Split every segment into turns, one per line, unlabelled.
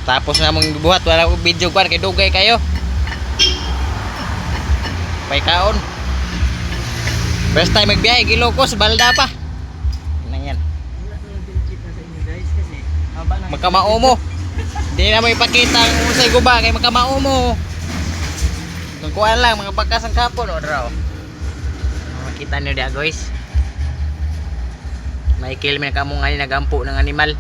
Tapos na mong buhat, wala ko video kwan kay dugay kayo. Pay kaon. First time magbiyahe, Ilocos, Balda pa. Ano yan? Magkamao mo. Hindi na mo ipakita ang usay guba kay magkamao mo. Kukuha lang, mga bakas ang kapon o draw. Makita nyo diya guys. May kilmin ka mo nga nagampo ng animal.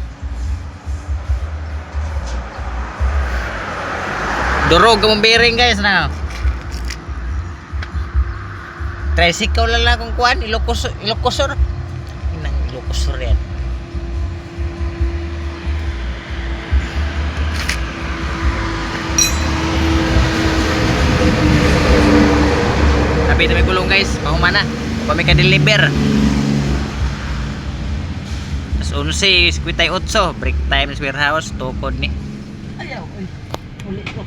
Durog ka mong bearing guys na. Tricycle lang kung kuhan, Ilocosur. Inang Ilocosur yan. Sabi na may gulong guys, mahumana. Pa may ka-deliver. As 11:58, break time sa warehouse, tukod ni.
Ayaw, ulit ko.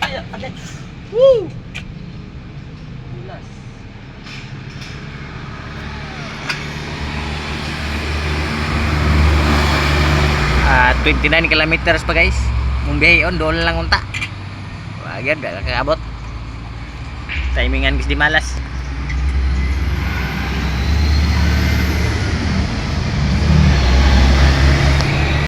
Ayaw, ate. Woo! Bulas.
29 kilometers pa guys. Mong biyahe on, doon lang unta. Wagad, gak kakabot. Timingan guys di malas.